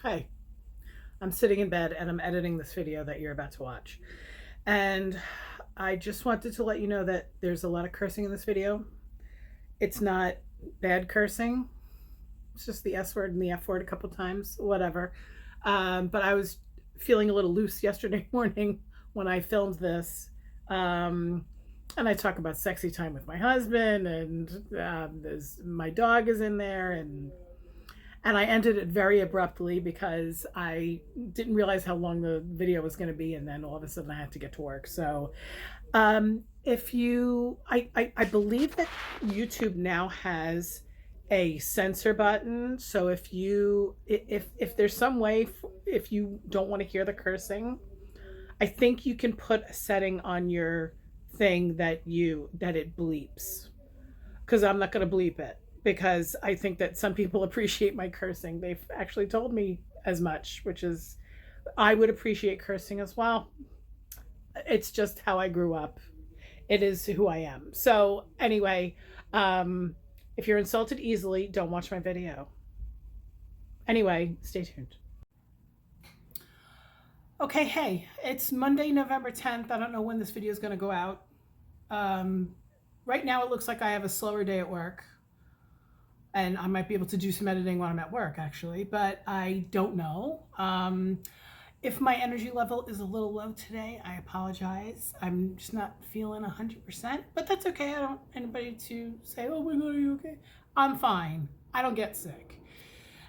Hi, I'm sitting in bed and I'm editing this video that you're about to watch. And I just wanted to let you know that there's a lot of cursing in this video. It's not bad cursing. It's just the S word and the F word a couple times, whatever. But I was feeling a little loose yesterday morning when I filmed this. And I talk about sexy time with my husband, and my dog is in there, and I ended it very abruptly because I didn't realize how long the video was going to be, and then all of a sudden I had to get to work. So if you, I believe that YouTube now has a censor button. So if there's some way, if you don't want to hear the cursing, I think you can put a setting on your thing that it bleeps, because I'm not going to bleep it, because I think that some people appreciate my cursing. They've actually told me as much, which is, I would appreciate cursing as well. It's just how I grew up. It is who I am. So anyway, if you're insulted easily, don't watch my video. Anyway, stay tuned. Okay, hey, it's Monday, November 10th. I don't know when this video is going to go out. Right now it looks like I have a slower day at work, and I might be able to do some editing when I'm at work, actually, but I don't know. If my energy level is a little low today, I apologize. I'm just not feeling 100%, but that's okay. I don't want anybody to say, oh my God, are you okay? I'm fine. I don't get sick.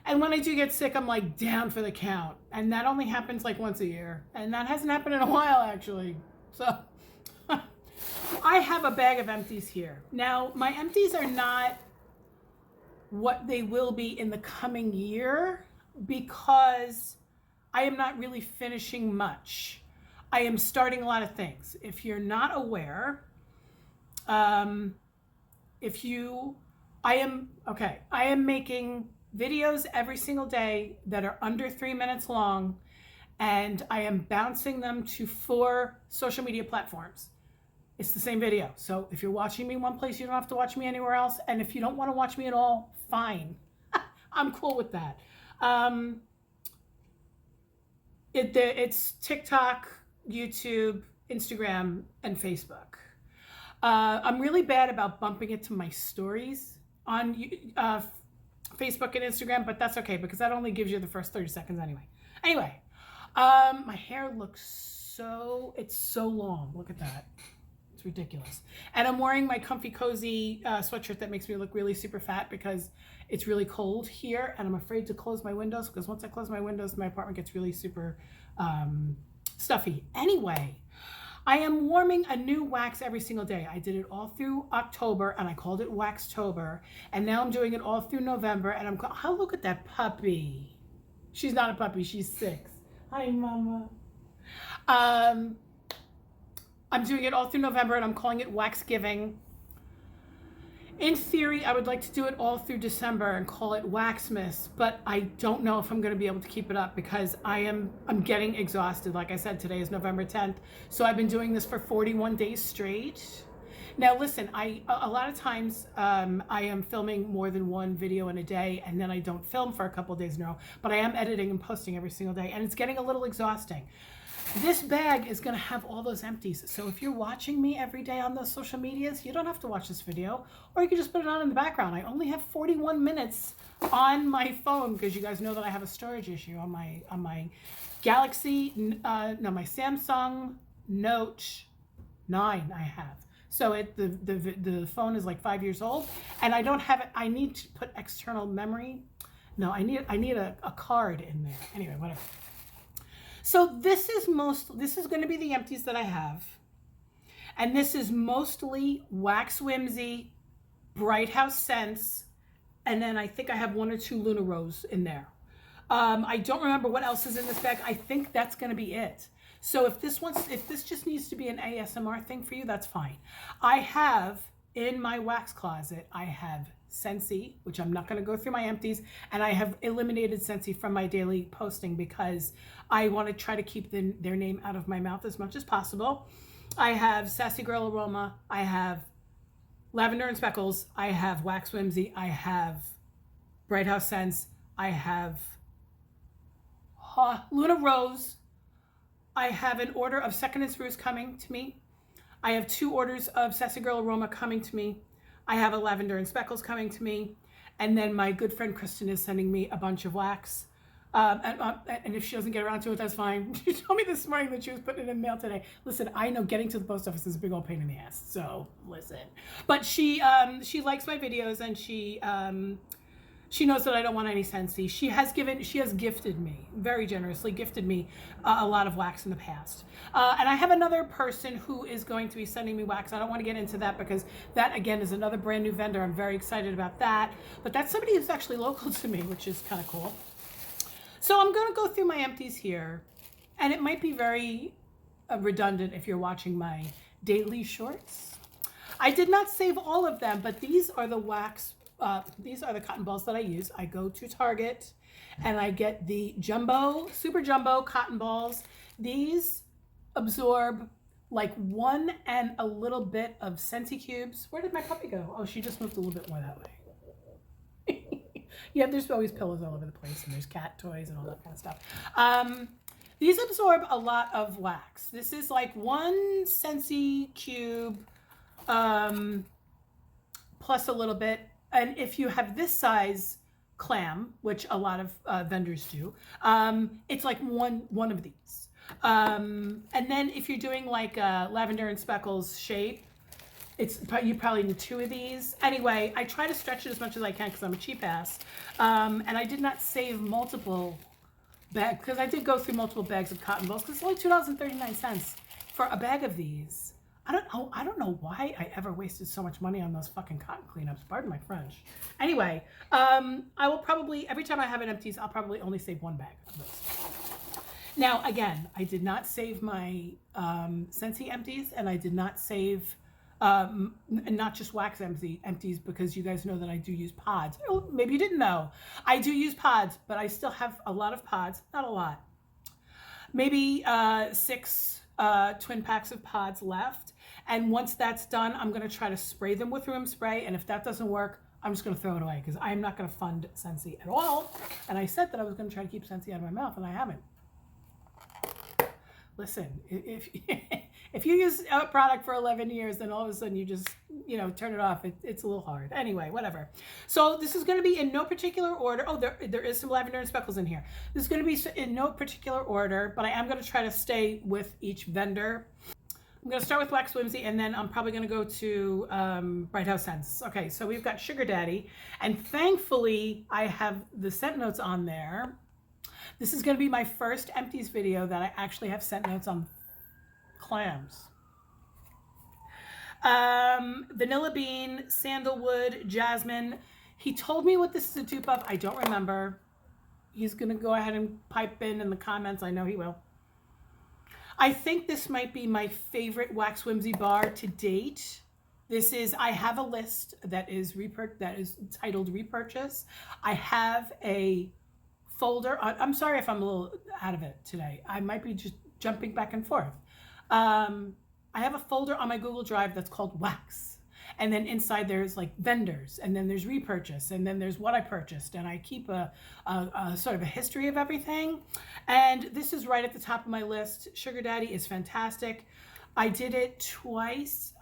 And when I do get sick, I'm like down for the count. And that only happens like once a year. And that hasn't happened in a while, actually. So I have a bag of empties here. Now, my empties are not what they will be in the coming year, because I am not really finishing much. I am starting a lot of things. If you're not aware, I am making videos every single day that are under 3 minutes long, and I am bouncing them to 4 social media platforms. It's the same video. So if you're watching me one place, you don't have to watch me anywhere else. And if you don't want to watch me at all, fine. I'm cool with that. It's TikTok, YouTube, Instagram, and Facebook. I'm really bad about bumping it to my stories on Facebook and Instagram, but that's okay, because that only gives you the first 30 seconds anyway. Anyway, my hair looks it's so long. Look at that. It's ridiculous. And I'm wearing my comfy, cozy sweatshirt that makes me look really super fat, because it's really cold here, and I'm afraid to close my windows, because once I close my windows, my apartment gets really super stuffy. Anyway, I am warming a new wax every single day. I did it all through October, and I called it Waxtober. And now I'm doing it all through November, and oh, look at that puppy. She's not a puppy, she's 6. Hi, Mama. I'm doing it all through November, and I'm calling it Waxgiving. In theory, I would like to do it all through December and call it Waxmas, but I don't know if I'm going to be able to keep it up, because I'm getting exhausted. Like I said, today is November 10th, so I've been doing this for 41 days straight. Now listen, a lot of times I am filming more than one video in a day, and then I don't film for a couple days in a row, but I am editing and posting every single day, and it's getting a little exhausting. This bag is going to have all those empties. So if you're watching me every day on those social medias, you don't have to watch this video, or you can just put it on in the background. I only have 41 minutes on my phone, because you guys know that I have a storage issue on my Galaxy, my Samsung Note 9 I have. So the phone is like 5 years old, and I don't have it. I need to put external memory. No, I need a card in there. Anyway, whatever. So this is going to be the empties that I have. And this is mostly WaxWimzy, Bright House Scents, and then I think I have 1 or 2 Luna Rose in there. I don't remember what else is in this bag. I think that's going to be it. So if this just needs to be an ASMR thing for you, that's fine. I have in my wax closet, I have Scentsy, which I'm not going to go through my empties, and I have eliminated Scentsy from my daily posting, because I want to try to keep their name out of my mouth as much as possible. I have Sassy Girl Aroma, I have Lavender and Speckles, I have WaxWimzy, I have Bright House Scents, I have Luna Rose. I have an order of Second and Spruce coming to me. I have 2 orders of Sassy Girl Aroma coming to me. I have a Lavender and Speckles coming to me. And then my good friend Kristen is sending me a bunch of wax. And if she doesn't get around to it, that's fine. She told me this morning that she was putting it in the mail today. Listen, I know getting to the post office is a big old pain in the ass. So listen. But she likes my videos, and she knows that I don't want any Scentsy. She has gifted me, very generously gifted me a lot of wax in the past. And I have another person who is going to be sending me wax. I don't want to get into that because that, again, is another brand new vendor. I'm very excited about that. But that's somebody who's actually local to me, which is kind of cool. So I'm going to go through my empties here. And it might be very redundant if you're watching my daily shorts. I did not save all of them, but these are the wax. These are the cotton balls that I use. I go to Target and I get the super jumbo cotton balls. These absorb like 1 and a little bit of Scentsy cubes. Where did my puppy go? Oh, she just moved a little bit more that way. Yeah, there's always pillows all over the place, and there's cat toys and all that kind of stuff. These absorb a lot of wax. This is like 1 Scentsy cube plus a little bit. And if you have this size clam, which a lot of vendors do, it's like one of these. And then if you're doing like a Lavender and Speckles shape, you probably need 2 of these. Anyway, I try to stretch it as much as I can because I'm a cheap ass. And I did not save multiple bags because I did go through multiple bags of cotton balls because it's only $2.39 for a bag of these. I don't know why I ever wasted so much money on those fucking cotton cleanups. Pardon my French. Anyway, I will probably, every time I have an empties, I'll probably only save 1 bag of those. Now, again, I did not save my Scentsy empties, and I did not save, not just wax empties, because you guys know that I do use pods. Oh, maybe you didn't know. I do use pods, but I still have a lot of pods. Not a lot. Maybe 6 twin packs of pods left. And once that's done, I'm going to try to spray them with room spray. And if that doesn't work, I'm just going to throw it away because I'm not going to fund Scentsy at all. And I said that I was going to try to keep Scentsy out of my mouth, and I haven't. Listen, if you use a product for 11 years, then all of a sudden you just, turn it off. It's a little hard. Anyway, whatever. So this is going to be in no particular order. Oh, there is some Lavender and Speckles in here. This is going to be in no particular order, but I am going to try to stay with each vendor. I'm going to start with WaxWimzy, and then I'm probably going to go to Bright House Scents. Okay, so we've got Sugar Daddy, and thankfully I have the scent notes on there. This is going to be my first empties video that I actually have scent notes on clams. Vanilla bean, sandalwood, jasmine. He told me what this is a dupe of. I don't remember. He's going to go ahead and pipe in the comments. I know he will. I think this might be my favorite WaxWimzy bar to date. I have a list that is titled repurchase. I have a folder. I'm sorry if I'm a little out of it today. I might be just jumping back and forth. I have a folder on my Google Drive that's called Wax. And then inside there's like vendors, and then there's repurchase, and then there's what I purchased. And I keep a sort of a history of everything. And this is right at the top of my list. Sugar Daddy is fantastic. I did it twice.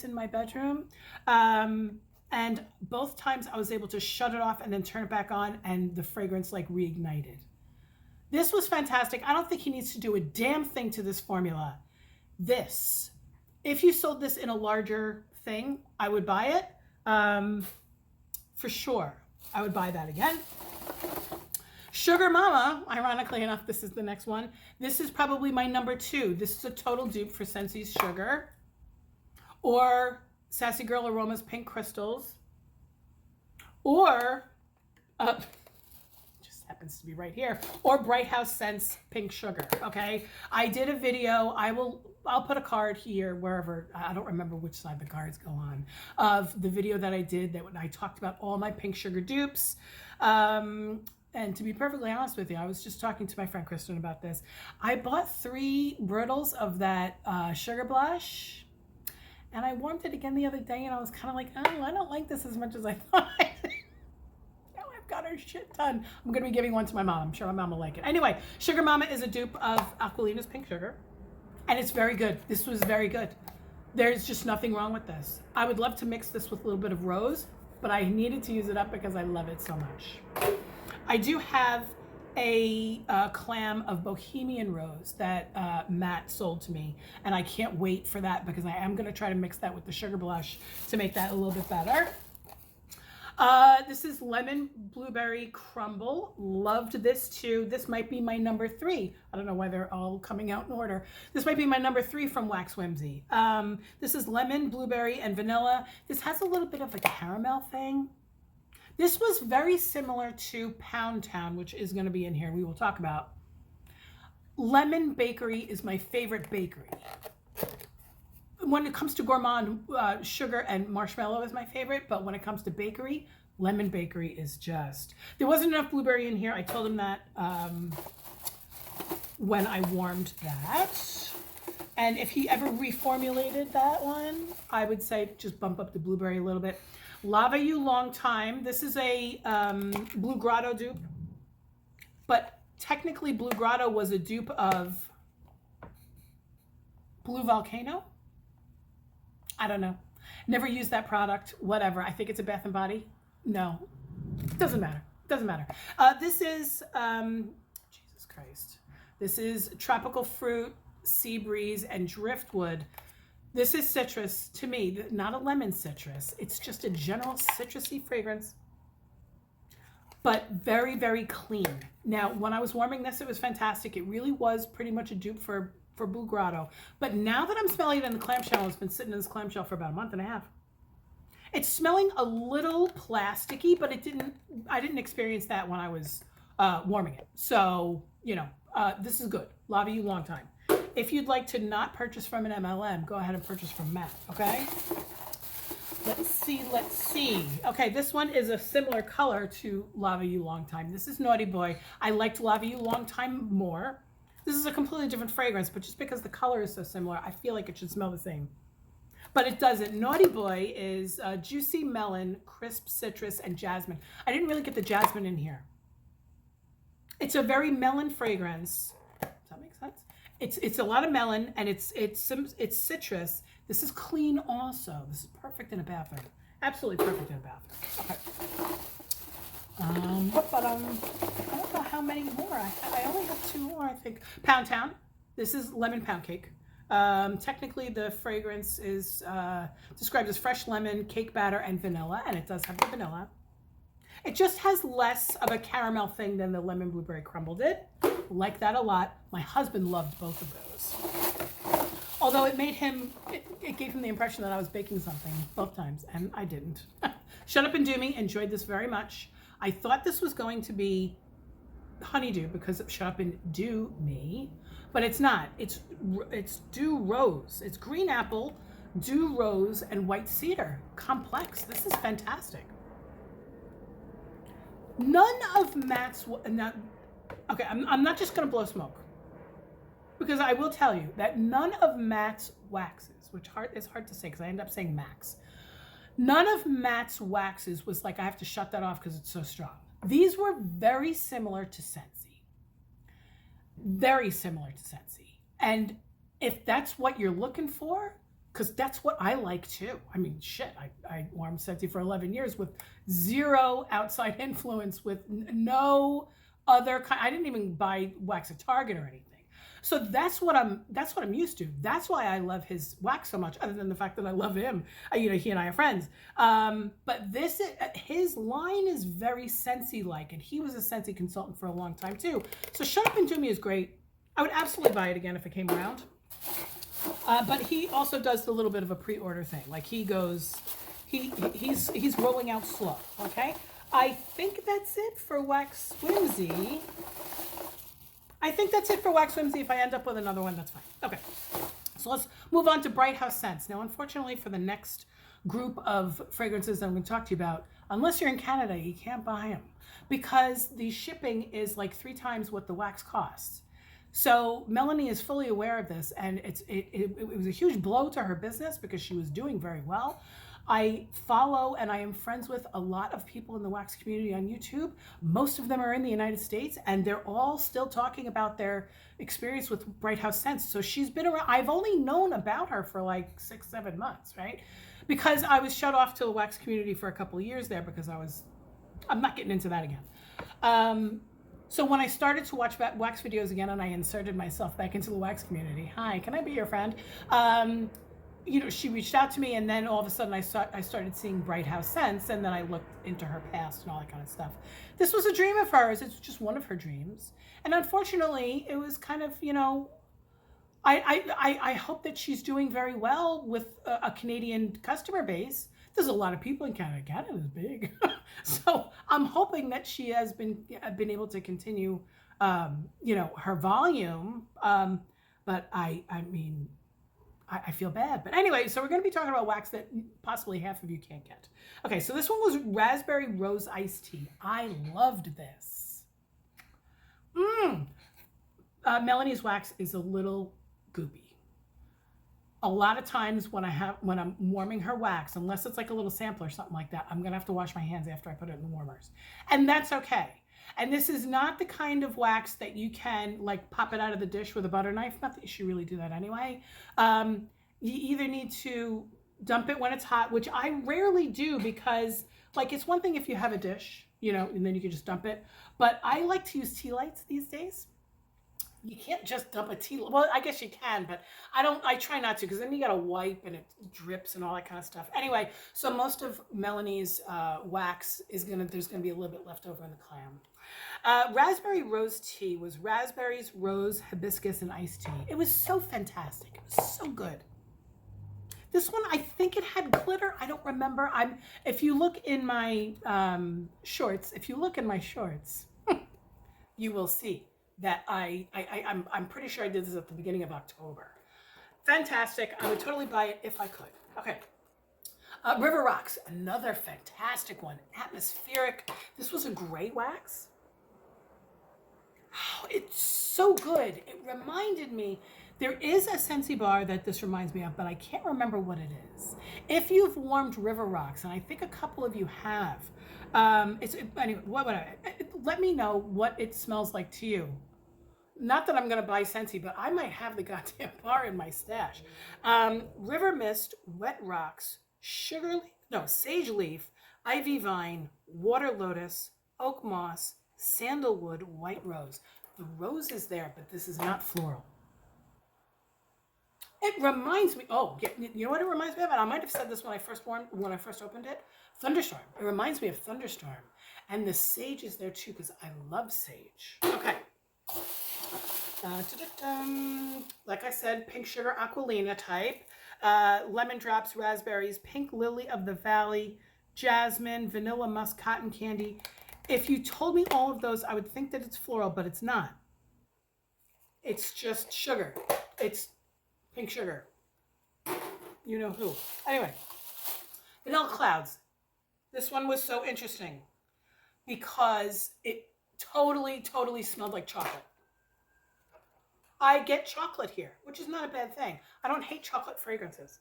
In my bedroom. And both times I was able to shut it off and then turn it back on, and the fragrance like reignited. This was fantastic. I don't think he needs to do a damn thing to this formula. If you sold this in a larger thing, I would buy it. For sure. I would buy that again. Sugar Mama, ironically enough, this is the next one. This is probably my number 2. This is a total dupe for Scentsy's Sugar. Or Sassy Girl Aroma's Pink Crystals. Or, just happens to be right here. Or Bright House Scents Pink Sugar, okay? I did a video. I'll put a card here, wherever, I don't remember which side the cards go on, of the video that I did that when I talked about all my pink sugar dupes. And to be perfectly honest with you, I was just talking to my friend Kristen about this. I bought 3 brittles of that sugar blush, and I warmed it again the other day, and I was kind of like, oh, I don't like this as much as I thought. Now I have got her shit done. I'm going to be giving one to my mom. I'm sure my mom will like it. Anyway, Sugar Mama is a dupe of Aquilina's Pink Sugar. And it's very good. This was very good. There's just nothing wrong with this. I would love to mix this with a little bit of rose, but I needed to use it up because I love it so much. I do have a clam of Bohemian Rose that Matt sold to me, and I can't wait for that because I am going to try to mix that with the Sugar Blush to make that a little bit better. This is Lemon Blueberry Crumble. Loved this too. This might be my number 3. I don't know why they're all coming out in order. This might be my number 3 from WaxWimzy. This is Lemon, Blueberry, and Vanilla. This has a little bit of a caramel thing. This was very similar to Pound Town, which is going to be in here. We will talk about. Lemon Bakery is my favorite bakery. When it comes to gourmand, sugar and marshmallow is my favorite, but when it comes to bakery, Lemon Bakery is just... There wasn't enough blueberry in here. I told him that when I warmed that. And if he ever reformulated that one, I would say just bump up the blueberry a little bit. Lava You Long Time. This is a Blue Grotto dupe, but technically Blue Grotto was a dupe of Blue Volcano. I don't know. Never used that product. Whatever. I think it's a Bath and Body. No. Doesn't matter. Doesn't matter. This is, Jesus Christ. This is Tropical Fruit, Sea Breeze, and Driftwood. This is citrus to me, not a lemon citrus. It's just a general citrusy fragrance, but very, very clean. Now, when I was warming this, it was fantastic. It really was pretty much a dupe for Blue Grotto. But now that I'm smelling it in the clamshell, it's been sitting in this clamshell for about a month and a half. It's smelling a little plasticky, but I didn't experience that when I was warming it. So, you know, this is good. Love you long time. If you'd like to not purchase from an MLM, go ahead and purchase from Matt, okay? Let's see. Okay, this one is a similar color to Lava You Long Time. This is Naughty Boy. I liked Lava You Long Time more. This is a completely different fragrance, but just because the color is so similar, I feel like it should smell the same. But it doesn't. Naughty Boy is Juicy Melon, Crisp Citrus, and Jasmine. I didn't really get the jasmine in here. It's a very melon fragrance. Does that make sense? It's a lot of melon, and it's citrus. This is clean also. This is perfect in a bathroom. Absolutely perfect in a bathroom. Okay. I don't know how many more. I only have 2 more, I think. Pound Town. This is Lemon Pound Cake. Technically, the fragrance is described as fresh lemon, cake batter, and vanilla, and it does have the vanilla. It just has less of a caramel thing than the Lemon Blueberry Crumble did. Like that a lot. My husband loved both of those. Although it made him, it gave him the impression that I was baking something both times, and I didn't. Shut Up and Do Me, enjoyed this very much. I thought this was going to be honeydew because of Shut Up and Do Me, but it's not. It's dew rose. It's green apple, dew rose, and white cedar. Complex. This is fantastic. None of Matt's, okay, I'm not just going to blow smoke, because I will tell you that none of Matt's waxes, which is hard to say because I end up saying Max, none of Matt's waxes was like, I have to shut that off because it's so strong. These were very similar to Scentsy. Very similar to Scentsy. And if that's what you're looking for, because that's what I like too. I mean, shit, I warmed Scentsy for 11 years with zero outside influence, with no other kind. I didn't even buy wax at Target or anything. So that's what I'm used to. That's why I love his wax so much, other than the fact that I love him. You know, he and I are friends. But his line is very Scentsy-like, and he was a Scentsy consultant for a long time too. So Shut Up and Do Me is great. I would absolutely buy it again if it came around. But he also does a little bit of a pre-order thing. Like he's rolling out slow. Okay, I think that's it for WaxWimzy. If I end up with another one, that's fine. Okay, so let's move on to Bright House Scents. Now, unfortunately, for the next group of fragrances that I'm going to talk to you about, unless you're in Canada, you can't buy them because the shipping is like 3 times what the wax costs. So Melanie is fully aware of this, and it was a huge blow to her business because she was doing very well. I follow and I am friends with a lot of people in the wax community on YouTube. Most of them are in the United States, and they're all still talking about their experience with Bright House Scents. So she's been around. I've only known about her for like 6-7 months, right? Because I was shut off to the wax community for a couple of years there because I'm not getting into that again. So when I started to watch wax videos again and I inserted myself back into the wax community, hi, can I be your friend? She reached out to me, and then all of a sudden I started seeing Bright House Scents, and then I looked into her past and all that kind of stuff. This was a dream of hers. It's just one of her dreams. And unfortunately, it was kind of, I hope that she's doing very well with a Canadian customer base. There's a lot of people in Canada. Canada's big. So I'm hoping that she has been able to continue, her volume. But I feel bad. But anyway, so we're going to be talking about wax that possibly half of you can't get. Okay, so this one was Raspberry Rose Iced Tea. I loved this. Melanie's wax is a little goopy. A lot of times when I'm warming her wax, unless it's like a little sample or something like that, I'm going to have to wash my hands after I put it in the warmers. And that's okay. And this is not the kind of wax that you can like pop it out of the dish with a butter knife. Not that you should really do that anyway. You either need to dump it when it's hot, which I rarely do because like it's one thing if you have a dish, and then you can just dump it. But I like to use tea lights these days. You can't just dump a tea. Well, I guess you can, but I try not to because then you got to wipe and it drips and all that kind of stuff. Anyway, so most of Melanie's wax there's going to be a little bit left over in the clam. Raspberry Rose Tea was raspberries, rose, hibiscus, and iced tea. It was so fantastic. It was so good. This one, I think it had glitter. I don't remember. If you look in my shorts, you will see that I'm pretty sure I did this at the beginning of October. Fantastic. I would totally buy it if I could. Okay. River Rocks, another fantastic one. Atmospheric. This was a gray wax. Oh, it's so good. It reminded me, there is a Scentsy bar that this reminds me of, but I can't remember what it is. If you've warmed River Rocks, and I think a couple of you have, anyway, let me know what it smells like to you. Not that I'm going to buy Scentsy, but I might have the goddamn bar in my stash. River Mist, Wet Rocks, Sage Leaf, Ivy Vine, Water Lotus, Oak Moss, Sandalwood, White Rose. The rose is there, but this is not floral. It reminds me, you know what it reminds me of? And I might have said this when I first opened it. Thunderstorm. It reminds me of Thunderstorm. And the sage is there too, because I love sage. Okay. Like I said, pink sugar aquilina type, lemon drops, raspberries, pink lily of the valley, jasmine, vanilla musk, cotton candy. If you told me all of those, I would think that it's floral, but it's not. It's just sugar. It's pink sugar. You know who. Anyway, Vanilla Clouds. This one was so interesting because it totally smelled like chocolate. I get chocolate here, which is not a bad thing. I don't hate chocolate fragrances.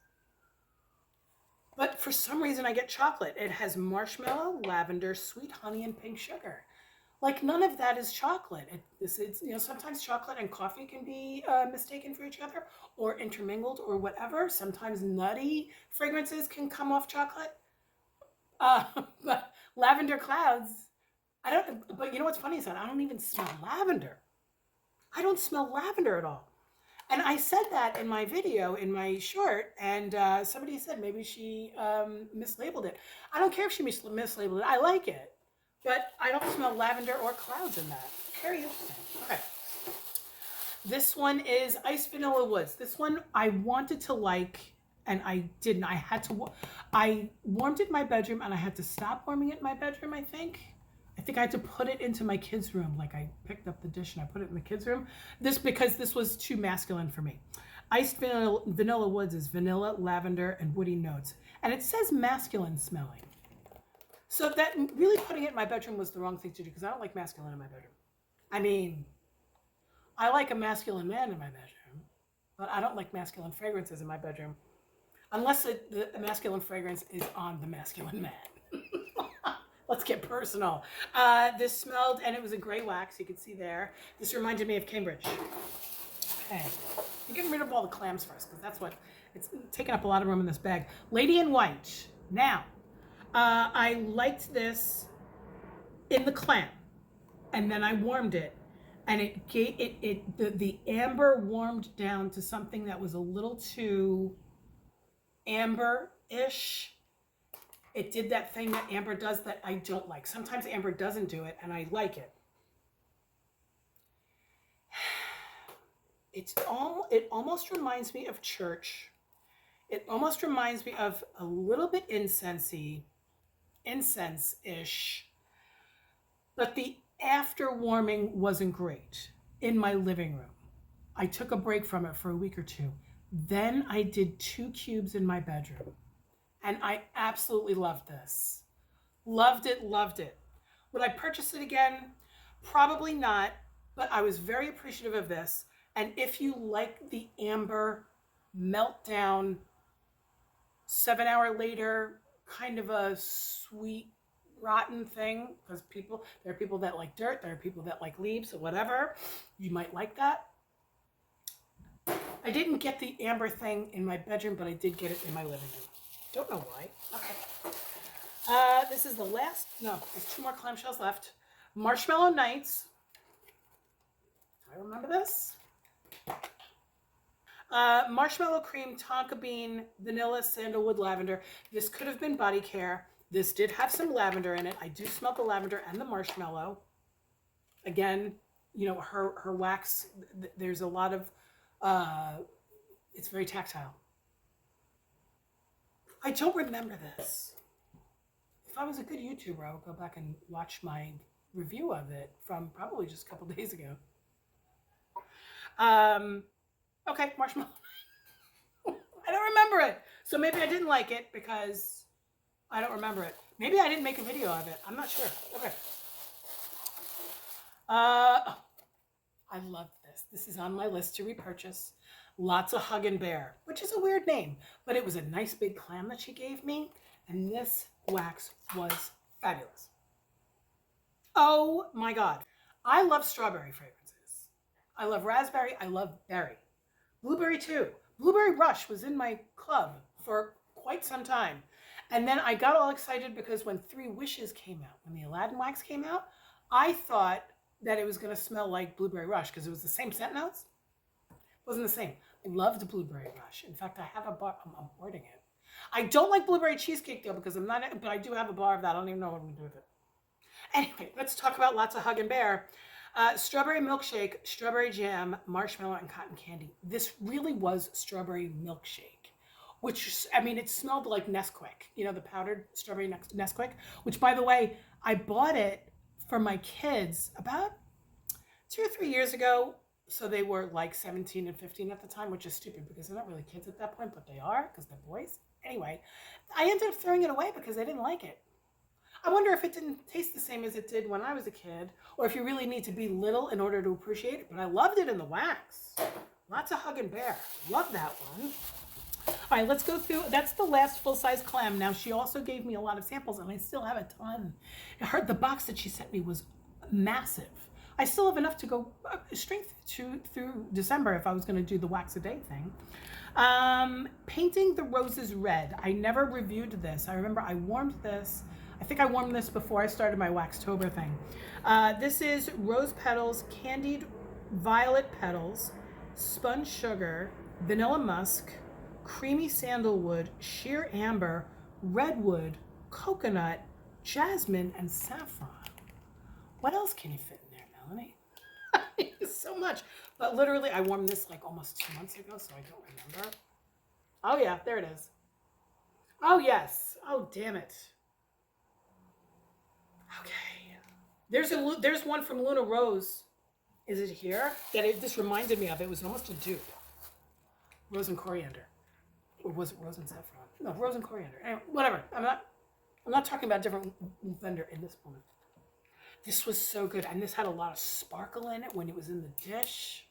But for some reason, I get chocolate. It has marshmallow, lavender, sweet honey, and pink sugar. Like, none of that is chocolate. Sometimes chocolate and coffee can be mistaken for each other or intermingled or whatever. Sometimes nutty fragrances can come off chocolate. But Lavender Clouds, but you know what's funny is that I don't even smell lavender. I don't smell lavender at all. And I said that in my video, in my short, and somebody said maybe she mislabeled it. I don't care if she mislabeled it. I like it. But I don't smell lavender or clouds in that. Very interesting. Okay. This one is Iced Vanilla Woods. This one I wanted to like, and I didn't. I warmed it in my bedroom, and I had to stop warming it in my bedroom, I think. I had to put it into my kids' room. Like, I picked up the dish and I put it in the kids' room. Because this was too masculine for me. Iced Vanilla Woods is vanilla, lavender, and woody notes. And it says masculine smelling. So that really putting it in my bedroom was the wrong thing to do because I don't like masculine in my bedroom. I mean, I like a masculine man in my bedroom, but I don't like masculine fragrances in my bedroom. Unless the masculine fragrance is on the masculine man. Let's get personal. This smelled, and it was a gray wax, you can see there. This reminded me of Cambridge. Okay, I'm getting rid of all the clams first, because that's what, it's taking up a lot of room in this bag. Lady in White. Now, I liked this in the clam, and then I warmed it, and the amber warmed down to something that was a little too amber-ish. It did that thing that amber does that I don't like. Sometimes amber doesn't do it, and I like it. It almost reminds me of church. It almost reminds me of a little bit incense-ish. But the after warming wasn't great in my living room. I took a break from it for a week or two. Then I did 2 cubes in my bedroom. And I absolutely loved this. Loved it, loved it. Would I purchase it again? Probably not, but I was very appreciative of this. And if you like the amber meltdown, 7 hour later, kind of a sweet, rotten thing, because there are people that like dirt, there are people that like leaves, or whatever, you might like that. I didn't get the amber thing in my bedroom, but I did get it in my living room. Don't know why. Okay. This is the last, no, there's 2 more clamshells left. Marshmallow Nights. I remember this. Marshmallow cream, tonka bean, vanilla, sandalwood, lavender. This could have been body care. This did have some lavender in it. I do smell the lavender and the marshmallow. Again, you know, her wax, there's a lot of, it's very tactile. I don't remember this. If I was a good YouTuber, I would go back and watch my review of it from probably just a couple days ago. Okay, marshmallow. I don't remember it. So maybe I didn't like it because I don't remember it. Maybe I didn't make a video of it. I'm not sure. Okay. I love this. This is on my list to repurchase. Lots of Hug and Bear, which is a weird name, but it was a nice big clam that she gave me, and this wax was fabulous. Oh my God. I love strawberry fragrances. I love raspberry. I love berry. Blueberry too. Blueberry Rush was in my club for quite some time. And then I got all excited because when 3 Wishes came out, when the Aladdin wax came out, I thought that it was going to smell like Blueberry Rush because it was the same scent notes. It wasn't the same. I loved Blueberry Rush. In fact, I have a bar. I'm hoarding it. I don't like blueberry cheesecake though because I'm not, but I do have a bar of that. I don't even know what I'm going to do with it. Anyway, let's talk about Lots of Hug and Bear. Strawberry milkshake, strawberry jam, marshmallow, and cotton candy. This really was strawberry milkshake, which, I mean, it smelled like Nesquik, you know, the powdered strawberry Nesquik, which, by the way, I bought it for my kids about 2 or 3 years ago. So they were like 17 and 15 at the time, which is stupid because they're not really kids at that point, but they are because they're boys. Anyway, I ended up throwing it away because I didn't like it. I wonder if it didn't taste the same as it did when I was a kid, or if you really need to be little in order to appreciate it. But I loved it in the wax. Lots of Hug and Bear. Love that one. All right, let's go through. That's the last full-size clam. Now, she also gave me a lot of samples, and I still have a ton. The box that she sent me was massive. I still have enough to go straight through December if I was going to do the wax a day thing. Painting the Roses Red. I never reviewed this. I remember I warmed this. I think I warmed this before I started my Waxtober thing. This is rose petals, candied violet petals, spun sugar, vanilla musk, creamy sandalwood, sheer amber, redwood, coconut, jasmine, and saffron. What else can you fit in there, Melanie? So much. But literally, I warmed this like almost 2 months ago, so I don't remember. Oh, yeah, there it is. Oh, yes. Oh, damn it. Okay. There's one from Luna Rose. Is it here? This reminded me of. It was almost a dupe. Rose and coriander. Or was it rose and saffron? No, rose and coriander. Anyway, whatever. I'm not talking about a different vendor in this moment. This was so good, and this had a lot of sparkle in it when it was in the dish.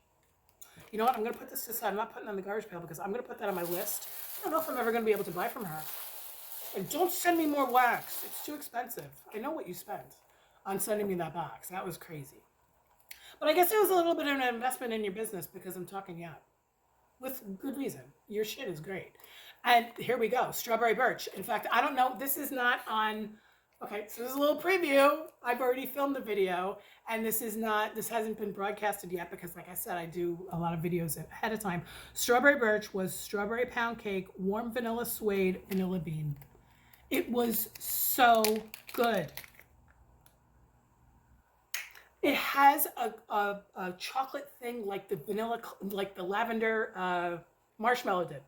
You know what? I'm going to put this aside. I'm not putting it on the garbage pail because I'm going to put that on my list. I don't know if I'm ever going to be able to buy from her. And don't send me more wax. It's too expensive. I know what you spent on sending me that box. That was crazy. But I guess it was a little bit of an investment in your business because I'm talking you up. With good reason. Your shit is great. And here we go. Strawberry Birch. In fact, I don't know. This is not on... Okay, so this is a little preview. I've already filmed the video, and this hasn't been broadcasted yet because, like I said, I do a lot of videos ahead of time. Strawberry Birch was strawberry pound cake, warm vanilla suede, vanilla bean. It was so good. It has a chocolate thing like the vanilla, like the lavender marshmallow did.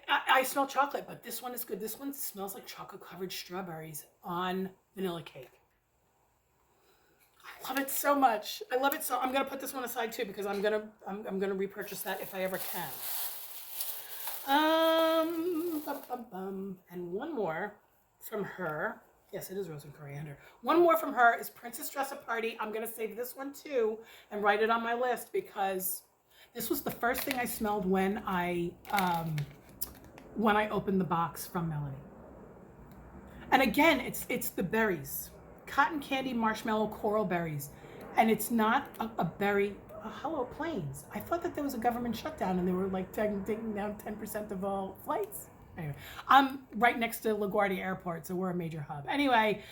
I smell chocolate, but this one is good. This one smells like chocolate-covered strawberries on vanilla cake. I love it so much. I love it so. I'm gonna put this one aside too because I'm gonna repurchase that if I ever can. And one more from her. Yes, it is rose and coriander. One more from her is Princess Dress Up Party. I'm gonna save this one too and write it on my list because this was the first thing I smelled when I opened the box from Melanie. And again, it's the berries. Cotton candy, marshmallow, coral berries. And it's not a berry. Hello, planes. I thought that there was a government shutdown and they were like taking down 10% of all flights. Anyway, I'm right next to LaGuardia Airport, so we're a major hub. Anyway,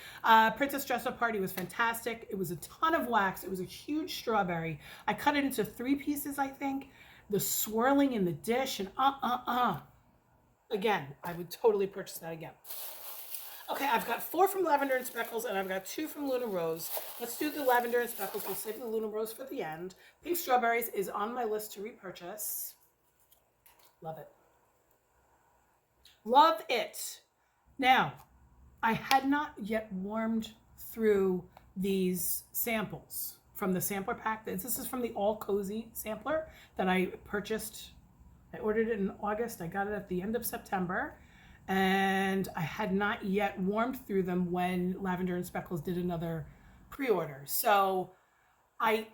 Princess Dress Up Party was fantastic. It was a ton of wax. It was a huge strawberry. I cut it into 3 pieces, I think. The swirling in the dish and Again, I would totally purchase that again. Okay, I've got 4 from Lavender and Speckles, and I've got 2 from Luna Rose. Let's do the Lavender and Speckles. We'll save the Luna Rose for the end. Pink Strawberries is on my list to repurchase. Love it. Love it. Now, I had not yet warmed through these samples from the sampler pack. This is from the All Cozy sampler that I purchased. I ordered it in August. I got it at the end of September. And I had not yet warmed through them when Lavender and Speckles did another pre-order. So I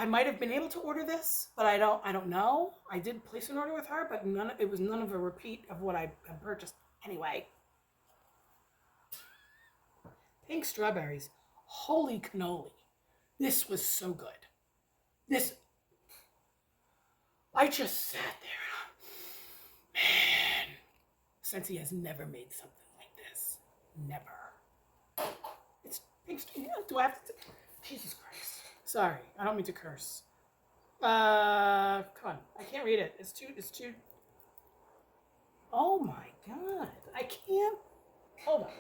might have been able to order this, but I don't know. I did place an order with her, but it was none of a repeat of what I had purchased anyway. Pink Strawberries. Holy cannoli. This was so good. I just sat there. Man, Scentsy has never made something like this. Never. It's pink. Do I have to? Jesus Christ. Sorry, I don't mean to curse. Come on, I can't read it. It's too. Oh my God, I can't. Hold on.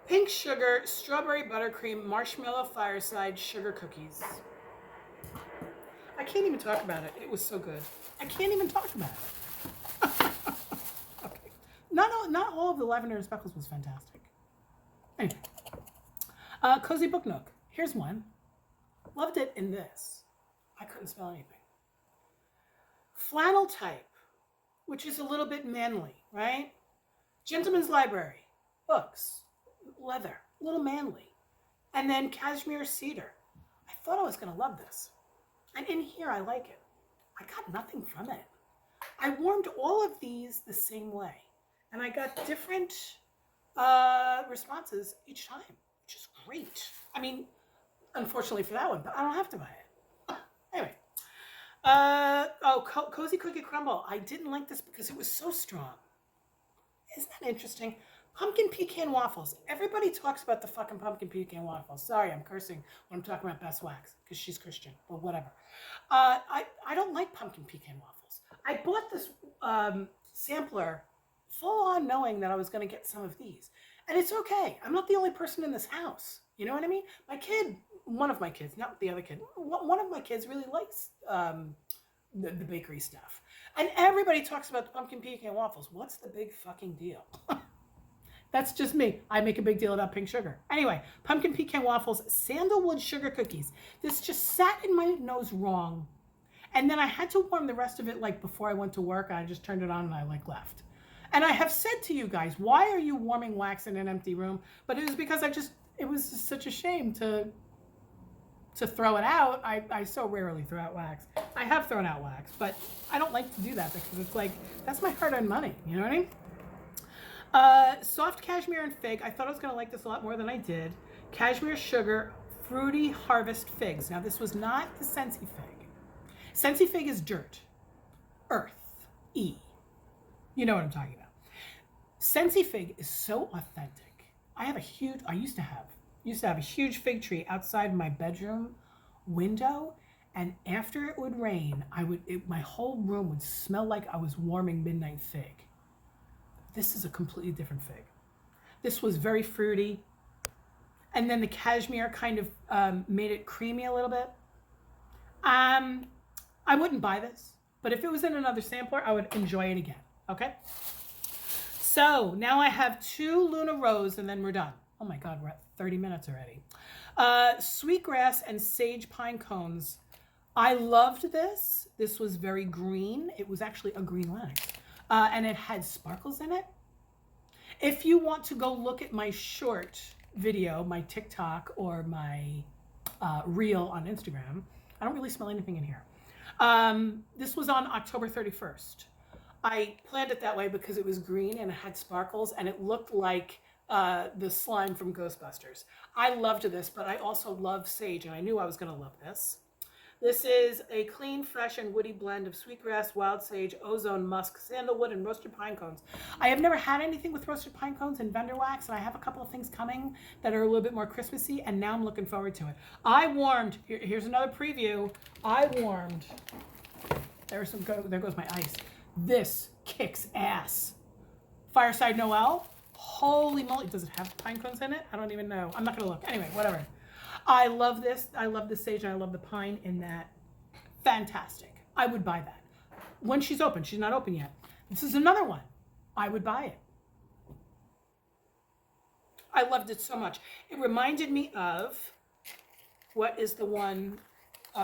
Pink Sugar, Strawberry Buttercream, Marshmallow Fireside, Sugar Cookies. I can't even talk about it. It was so good. I can't even talk about it. Okay. Not all of the Lavender and Speckles was fantastic. Anyway. Cozy Book Nook. Here's one. Loved it in this. I couldn't smell anything. Flannel type, which is a little bit manly, right? Gentleman's Library. Books. Leather. A little manly. And then Cashmere Cedar. I thought I was going to love this. And in here, I like it. I got nothing from it. I warmed all of these the same way. And I got different responses each time, which is great. I mean, unfortunately for that one, but I don't have to buy it. Anyway. Cozy Cookie Crumble. I didn't like this because it was so strong. Isn't that interesting? Pumpkin pecan waffles. Everybody talks about the fucking pumpkin pecan waffles. Sorry, I'm cursing when I'm talking about Best Wax because she's Christian, but whatever. I don't like pumpkin pecan waffles. I bought this sampler full on knowing that I was going to get some of these. And it's okay. I'm not the only person in this house. You know what I mean? My kid, one of my kids, not the other kid, one of my kids really likes the bakery stuff. And everybody talks about the pumpkin pecan waffles. What's the big fucking deal? That's just me. I make a big deal about pink sugar. Anyway, pumpkin pecan waffles, sandalwood sugar cookies. This just sat in my nose wrong. And then I had to warm the rest of it like before I went to work. I just turned it on and I left. And I have said to you guys, why are you warming wax in an empty room? But it was because it was just such a shame to throw it out. I so rarely throw out wax. I have thrown out wax, but I don't like to do that because it's like, that's my hard-earned money. You know what I mean? Soft cashmere and fig. I thought I was going to like this a lot more than I did. Cashmere sugar, fruity harvest figs. Now, this was not the Scentsy fig. Scentsy fig is dirt, earth, E. You know what I'm talking about. Scentsy fig is so authentic. I used to have a huge fig tree outside my bedroom window, and after it would rain, my whole room would smell like I was warming midnight fig. This is a completely different fig. This was very fruity, and then the cashmere kind of made it creamy a little bit. I wouldn't buy this, but if it was in another sampler, I would enjoy it again. Okay? So now I have 2 Luna Rose, and then we're done. Oh my God, we're at 30 minutes already. Sweetgrass and Sage Pine Cones. I loved this. This was very green. It was actually a green wax. And it had sparkles in it. If you want to go look at my short video, my TikTok or my reel on Instagram, I don't really smell anything in here. This was on October 31st. I planned it that way because it was green and it had sparkles and it looked like the slime from Ghostbusters. I loved this, but I also love sage, and I knew I was going to love this. This is a clean, fresh, and woody blend of sweetgrass, wild sage, ozone, musk, sandalwood, and roasted pine cones. I have never had anything with roasted pine cones and vendor wax, and I have a couple of things coming that are a little bit more Christmassy, and now I'm looking forward to it. I warmed, here's another preview. I warmed, there goes my ice. This kicks ass. Fireside Noel. Holy moly, does it have pine cones in it? I don't even know. I'm not gonna look. Anyway, whatever. I love this. I love the sage and I love the pine in that. Fantastic. I would buy that. When she's open. She's not open yet. This is another one. I would buy it. I loved it so much. It reminded me of, what is the one,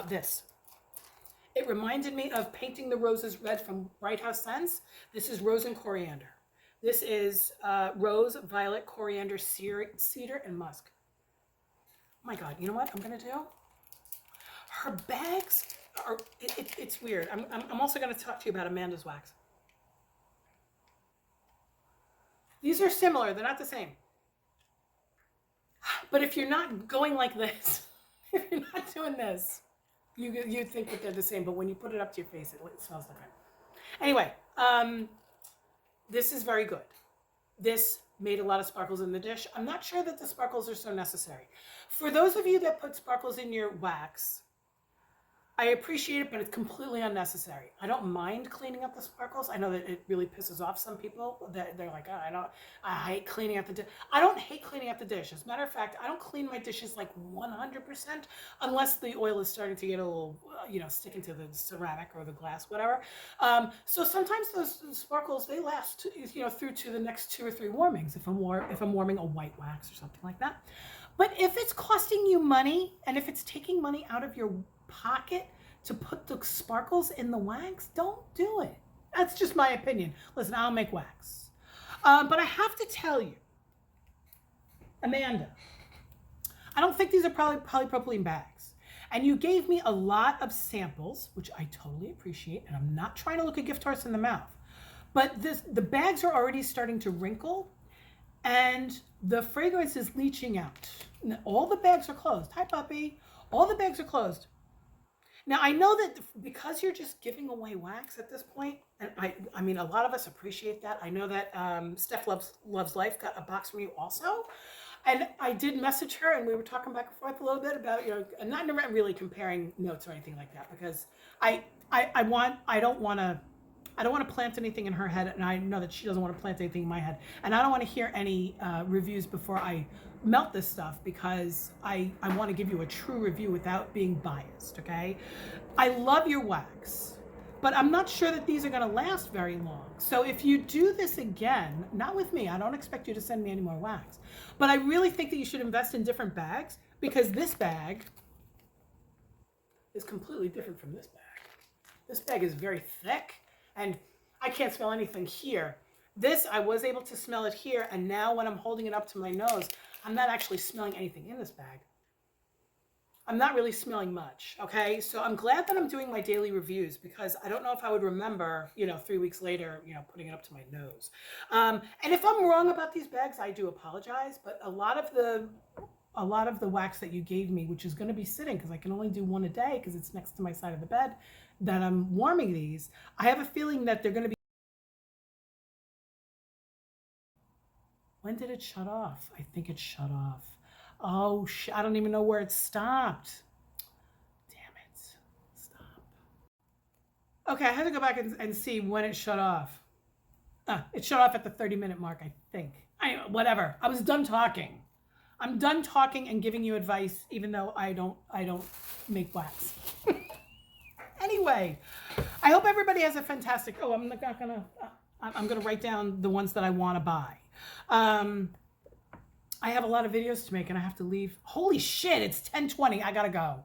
this. It reminded me of Painting the Roses Red from Bright House Scents. This is Rose and Coriander. This is rose, violet, coriander, cedar, and musk. Oh my God, you know what I'm gonna do? Her bags are, it's weird. I'm also gonna talk to you about Amanda's wax. These are similar, they're not the same. But if you're not going like this, if you're not doing this, you think that they're the same, but when you put it up to your face, it smells different. Anyway, this is very good. This made a lot of sparkles in the dish. I'm not sure that the sparkles are so necessary. For those of you that put sparkles in your wax, I appreciate it, but it's completely unnecessary. I don't mind cleaning up the sparkles. I know that it really pisses off some people. That they're like, oh, I hate cleaning up the dish. I don't hate cleaning up the dish. As a matter of fact, I don't clean my dishes like 100% unless the oil is starting to get a little, sticking to the ceramic or the glass, whatever. So sometimes those sparkles, they last, through to the next 2 or 3 warmings if I'm warming a white wax or something like that. But if it's costing you money and if it's taking money out of your pocket to put the sparkles in the wax, don't do it. That's just my opinion. Listen, I'll make wax. But I have to tell you, Amanda, I don't think these are probably polypropylene bags. And you gave me a lot of samples, which I totally appreciate, and I'm not trying to look a gift horse in the mouth. But the bags are already starting to wrinkle, and the fragrance is leaching out. All the bags are closed. Hi, puppy. All the bags are closed. Now, I know that because you're just giving away wax at this point, and I mean, a lot of us appreciate that. I know that Steph Loves Life got a box from you also. And I did message her, and we were talking back and forth a little bit about, and not really comparing notes or anything like that, because I don't want to plant anything in her head, and I know that she doesn't want to plant anything in my head. And I don't want to hear any reviews before I melt this stuff, because I want to give you a true review without being biased, okay? I love your wax, but I'm not sure that these are going to last very long. So if you do this again, not with me, I don't expect you to send me any more wax, but I really think that you should invest in different bags, because this bag is completely different from this bag. This bag is very thick, and I can't smell anything here. This, I was able to smell it here, and now when I'm holding it up to my nose, I'm not actually smelling anything in this bag. I'm not really smelling much, okay? So I'm glad that I'm doing my daily reviews, because I don't know if I would remember, 3 weeks later, putting it up to my nose. And if I'm wrong about these bags, I do apologize, but a lot of the wax that you gave me, which is going to be sitting, because I can only do one a day because it's next to my side of the bed that I'm warming these, I have a feeling that they're going to be. When did it shut off? I think it shut off. Oh, I don't even know where it stopped. Damn it. Stop. Okay, I had to go back and see when it shut off. It shut off at the 30-minute mark, I think. Whatever. I was done talking. I'm done talking and giving you advice, even though I don't make wax. Anyway, I hope everybody has a fantastic. Oh, I'm not gonna. I'm gonna write down the ones that I want to buy. I have a lot of videos to make, and I have to leave. Holy shit! It's 10:20. I gotta go.